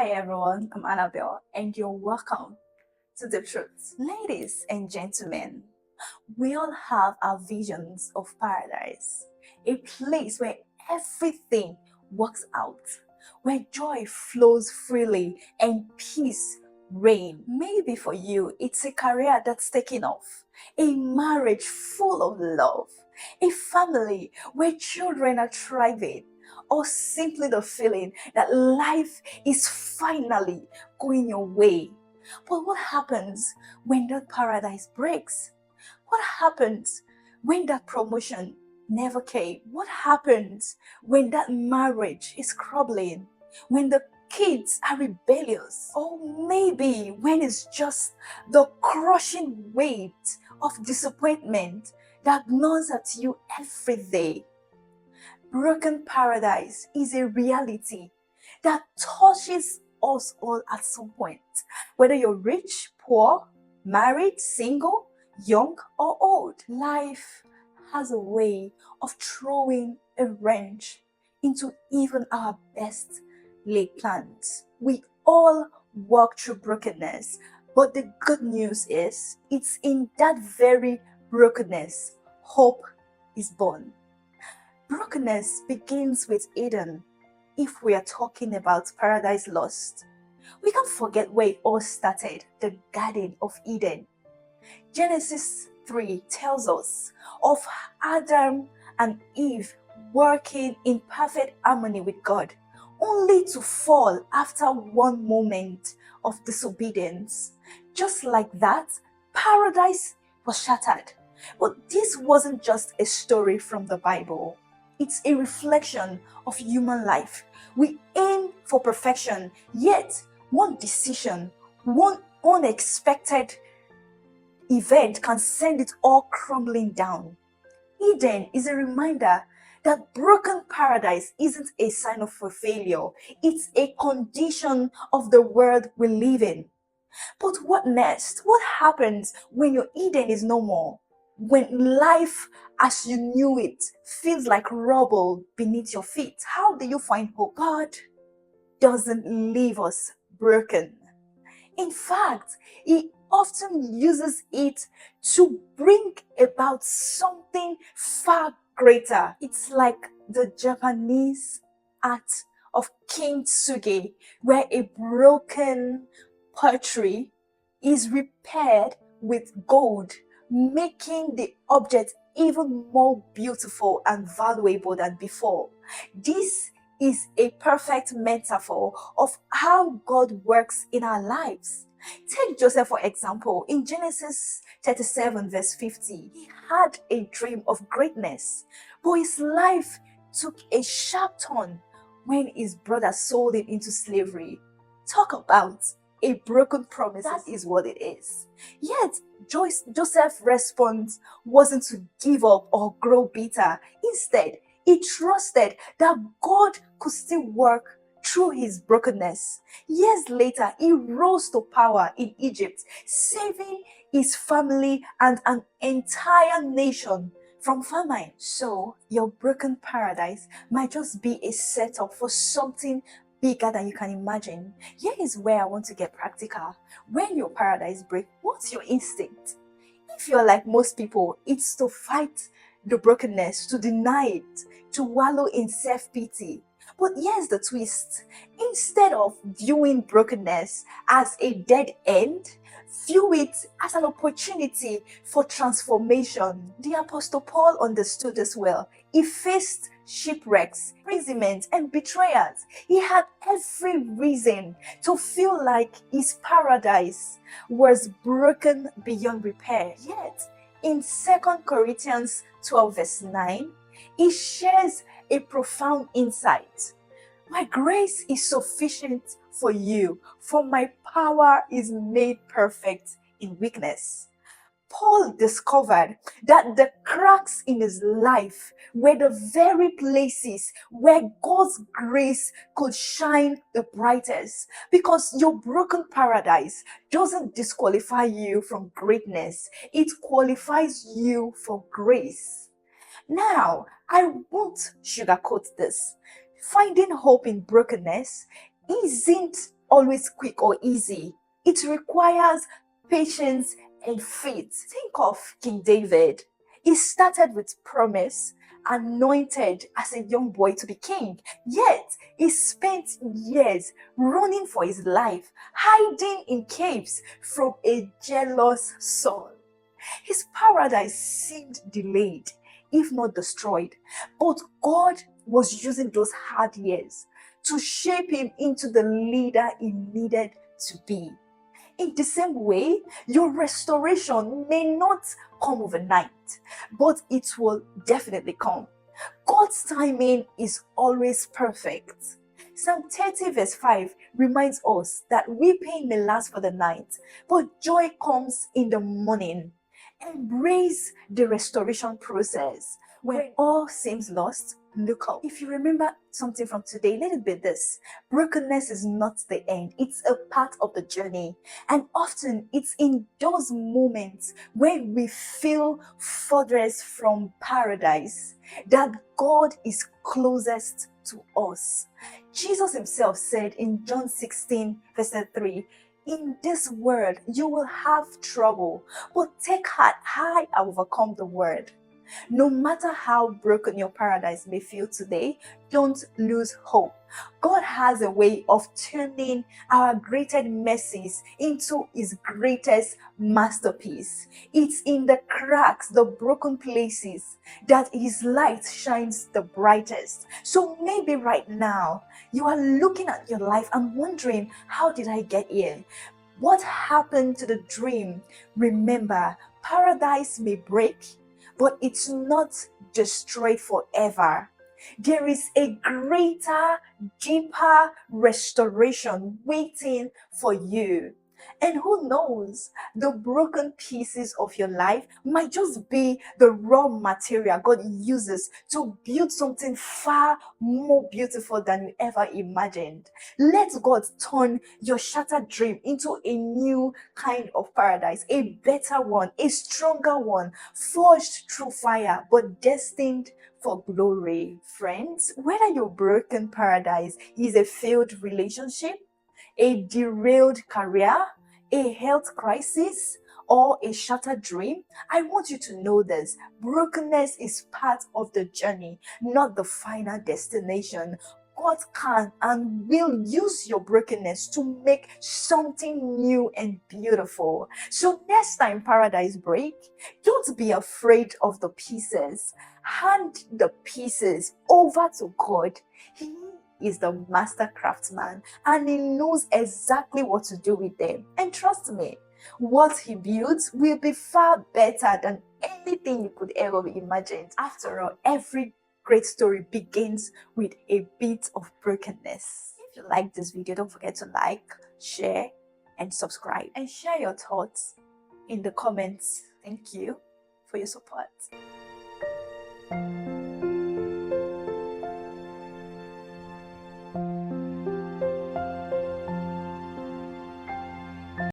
Hi everyone, I'm Annabelle and you're welcome to The Truth. Ladies and gentlemen, we all have our visions of paradise, a place where everything works out, where joy flows freely and peace reign. Maybe for you, it's a career that's taking off, a marriage full of love, a family where children are thriving, or simply the feeling that life is finally going your way. But what happens when that paradise breaks? What happens when that promotion never came? What happens when that marriage is crumbling? When the kids are rebellious? Or maybe when it's just the crushing weight of disappointment that gnaws at you every day? Broken paradise is a reality that touches us all at some point. Whether you're rich, poor, married, single, young, or old, life has a way of throwing a wrench into even our best laid plans. We all walk through brokenness, but the good news is it's in that very brokenness hope is born. Brokenness begins with Eden. If we are talking about paradise lost, we can't forget where it all started, the Garden of Eden. Genesis 3 tells us of Adam and Eve working in perfect harmony with God, only to fall after one moment of disobedience. Just like that, paradise was shattered. But this wasn't just a story from the Bible. It's a reflection of human life. We aim for perfection, yet one decision, one unexpected event can send it all crumbling down. Eden is a reminder that broken paradise isn't a sign of failure. It's a condition of the world we live in. But what next? What happens when your Eden is no more? When life as you knew it feels like rubble beneath your feet, how do you find hope? God doesn't leave us broken. In fact, He often uses it to bring about something far greater. It's like the Japanese art of kintsugi, where a broken pottery is repaired with gold, making the object even more beautiful and valuable than before. This is a perfect metaphor of how God works in our lives. Take Joseph for example. In Genesis 37 verse 50, he had a dream of greatness, but his life took a sharp turn when his brother sold him into slavery. Talk about a broken promise. That is what it is. Yet Joseph's response wasn't to give up or grow bitter. Instead, he trusted that God could still work through his brokenness. Years later, he rose to power in Egypt, saving his family and an entire nation from famine. So, your broken paradise might just be a setup for something bigger than you can imagine. Here is where I want to get practical. When your paradise breaks, what's your instinct? If you're like most people, it's to fight the brokenness, to deny it, to wallow in self-pity. But here's the twist. Instead of viewing brokenness as a dead end, view it as an opportunity for transformation. The Apostle Paul understood this well. He faced shipwrecks, imprisonment, and betrayals. He had every reason to feel like his paradise was broken beyond repair. Yet, in 2 Corinthians 12 verse 9, he shares a profound insight. My grace is sufficient for you, for my power is made perfect in weakness. Paul discovered that the cracks in his life were the very places where God's grace could shine the brightest, because your broken paradise doesn't disqualify you from greatness, it qualifies you for grace. Now, I won't sugarcoat this. Finding hope in brokenness isn't always quick or easy. It requires patience and faith. Think of King David. He started with promise, anointed as a young boy to be king. Yet, he spent years running for his life, hiding in caves from a jealous Saul. His paradise seemed delayed, if not destroyed, but God was using those hard years to shape him into the leader he needed to be. In the same way, your restoration may not come overnight, but it will definitely come. God's timing is always perfect. Psalm 30 verse 5 reminds us that weeping may last for the night, but joy comes in the morning. Embrace the restoration process. When all seems lost, look up. If you remember something from today, let it be this: brokenness is not the end, it's a part of the journey. And often it's in those moments when we feel furthest from paradise that God is closest to us. Jesus himself said in John 16 verse 3, "In this world you will have trouble, but take heart, I have overcome the world." No matter how broken your paradise may feel today, don't lose hope. God has a way of turning our greatest messes into his greatest masterpiece. It's in the cracks, the broken places, that his light shines the brightest. So maybe right now, you are looking at your life and wondering, how did I get here? What happened to the dream? Remember, paradise may break, but it's not destroyed forever. There is a greater, deeper restoration waiting for you. And who knows, the broken pieces of your life might just be the raw material God uses to build something far more beautiful than you ever imagined. Let God turn your shattered dream into a new kind of paradise, a better one, a stronger one, forged through fire, but destined for glory. Friends, whether your broken paradise is a failed relationship, a derailed career, a health crisis, or a shattered dream, I want you to know this: brokenness is part of the journey, not the final destination. God can and will use your brokenness to make something new and beautiful. So next time paradise break, don't be afraid of the pieces. Hand the pieces over to God. He is the master craftsman and he knows exactly what to do with them. And trust me, what he builds will be far better than anything you could ever imagine. After all, every great story begins with a bit of brokenness. If you like this video, don't forget to like, share, and subscribe. And share your thoughts in the comments. Thank you for your support.